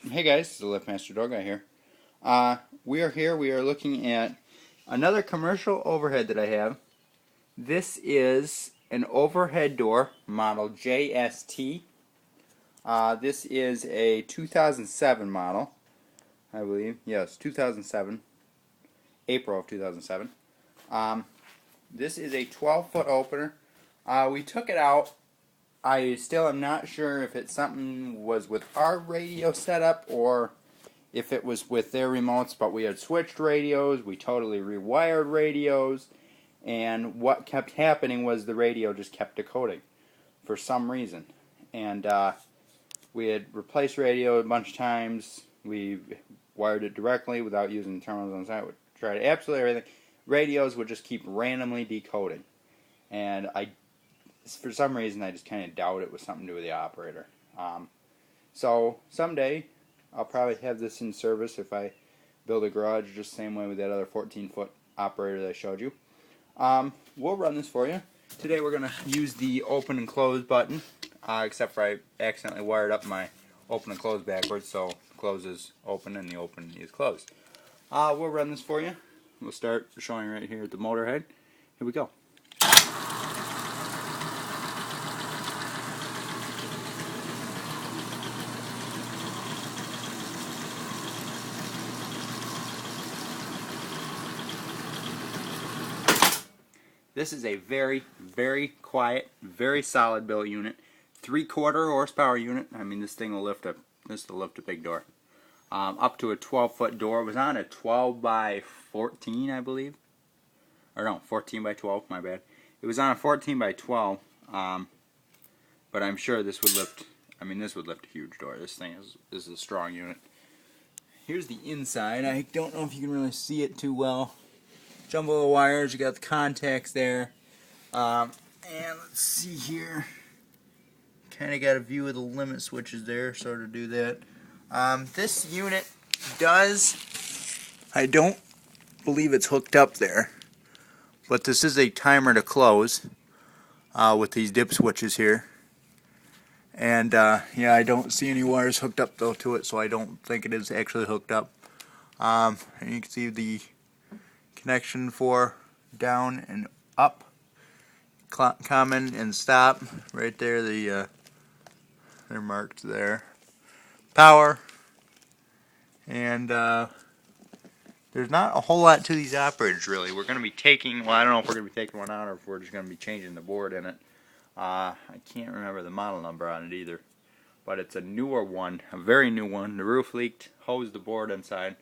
Hey guys, it's the Liftmaster Dog Guy here. We are looking at another commercial overhead that I have. This is an overhead door, model JST. This is a 2007 model, I believe. Yes, 2007, April of 2007. This is a 12-foot opener. We took it out. I still am not sure if it's something was with our radio setup or if it was with their remotes, but we had switched radios, we totally rewired radios, and what kept happening was the radio just kept decoding for some reason. And we had replaced radio a bunch of times. We wired it directly without using the terminals on the side. We tried absolutely everything. Radios would just keep randomly decoding. And for some reason, I just kind of doubt it was something to do with the operator. So someday, I'll probably have this in service if I build a garage just the same way with that other 14-foot operator that I showed you. We'll run this for you. Today we're going to use the open and close button, except for I accidentally wired up my open and close backwards, so close is open and the open is closed. We'll run this for you. We'll start showing right here at the motor head. Here we go. This is a very, very quiet, very solid built unit. 3/4 horsepower unit. I mean, this will lift a big door. Up to a 12-foot door. It was on a 12 by 14, I believe. Or no, 14 by 12. My bad. It was on a 14 by 12. But I'm sure this would lift. I mean, this would lift a huge door. This is a strong unit. Here's the inside. I don't know if you can really see it too well. Jumble of wires, you got the contacts there, and let's see here, kind of got a view of the limit switches there, so to do that. This unit does, I don't believe it's hooked up there, but this is a timer to close with these dip switches here, and yeah, I don't see any wires hooked up though to it, so I don't think it is actually hooked up. And you can see the connection for down and up, common and stop right there. They're marked there. Power, and there's not a whole lot to these operators really. We're going to be taking, well, I don't know if we're going to be taking one out or if we're just going to be changing the board in it. I can't remember the model number on it either, but it's a newer one, a very new one. The roof leaked, hosed the board inside,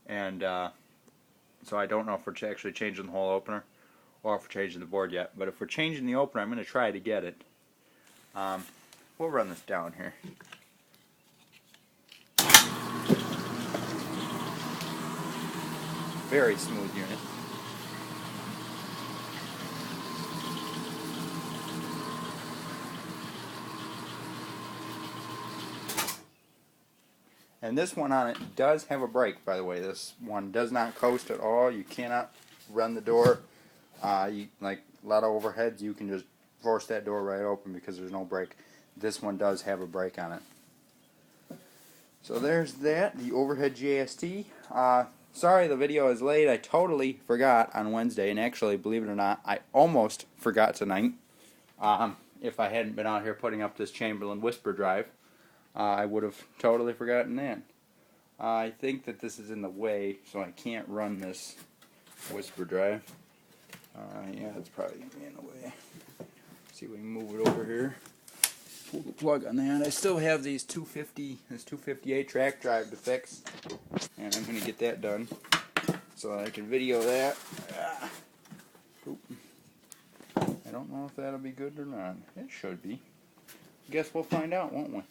and so I don't know if we're actually changing the whole opener or if we're changing the board yet. But if we're changing the opener, I'm going to try to get it. We'll run this down here. Very smooth unit. And this one on it does have a brake, by the way. This one does not coast at all. You cannot run the door. Like a lot of overheads, you can just force that door right open because there's no brake. This one does have a brake on it. So there's that, the overhead JST. Sorry the video is late. I totally forgot on Wednesday, and actually, believe it or not, I almost forgot tonight. If I hadn't been out here putting up this Chamberlain Whisper Drive, I would have totally forgotten that. I think that this is in the way, so I can't run this Whisper Drive. Yeah, it's probably going to be in the way. See if we can move it over here. Pull the plug on that. I still have this 258 track drive to fix, and I'm going to get that done so I can video that. I don't know if that'll be good or not. It should be. Guess we'll find out, won't we?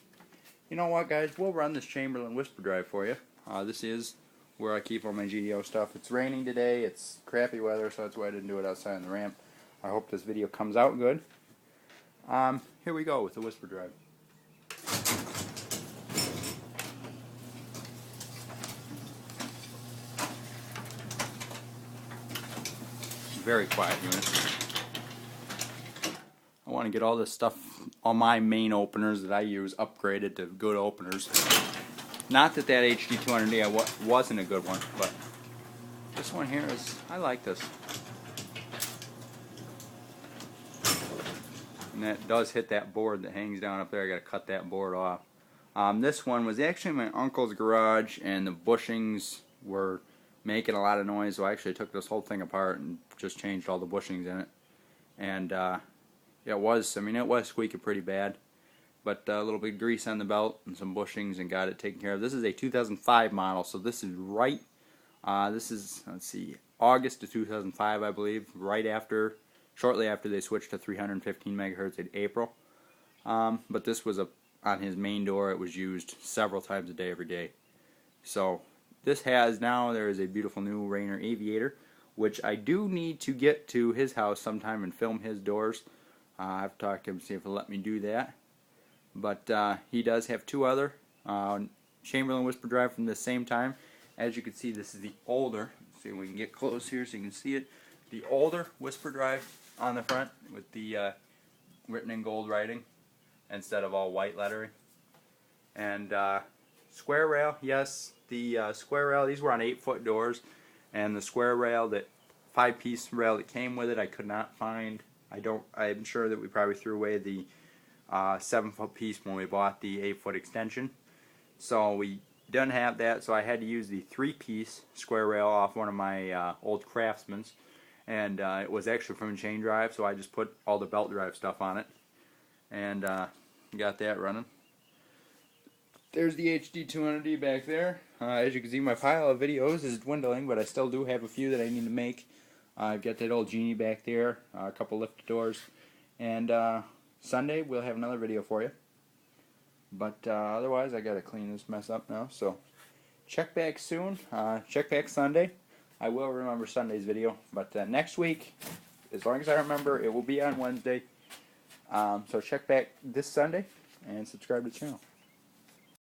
You know what, guys? We'll run this Chamberlain Whisper Drive for you. This is where I keep all my GDO stuff. It's raining today. It's crappy weather, so that's why I didn't do it outside on the ramp. I hope this video comes out good. Here we go with the Whisper Drive. Very quiet unit. I want to get all this stuff, all my main openers that I use, upgraded to good openers. Not that that HD200D wasn't a good one, but this one here is, I like this. And that does hit that board that hangs down up there. I got to cut that board off. This one was actually in my uncle's garage, and the bushings were making a lot of noise, so I actually took this whole thing apart and just changed all the bushings in it. And it was squeaking pretty bad, but a little bit of grease on the belt and some bushings and got it taken care of. This is a 2005 model, so this is this is, let's see, August of 2005, I believe, shortly after they switched to 315 megahertz in April. But this was on his main door. It was used several times a day, every day. So there is a beautiful new Rainer Aviator, which I do need to get to his house sometime and film his doors. I've talked to him to see if he'll let me do that. But he does have two other Chamberlain whisper drive from the same time. As you can see, this is the older. Let's see if we can get close here so you can see it. The older whisper drive on the front with the written in gold writing instead of all white lettering. And square rail, yes, the square rail, these were on 8-foot doors, and the square rail, that 5-piece rail that came with it, I could not find. I'm sure that we probably threw away the 7-foot piece when we bought the 8-foot extension. So we didn't have that, so I had to use the 3-piece square rail off one of my old Craftsman's, and it was actually from a chain drive, so I just put all the belt drive stuff on it, and got that running. There's the HD200D back there. As you can see, my pile of videos is dwindling, but I still do have a few that I need to make. I've got that old Genie back there, a couple lift doors, and Sunday we'll have another video for you. But otherwise, I gotta clean this mess up now. So check back soon. Check back Sunday. I will remember Sunday's video, but next week, as long as I remember, it will be on Wednesday. So check back this Sunday and subscribe to the channel.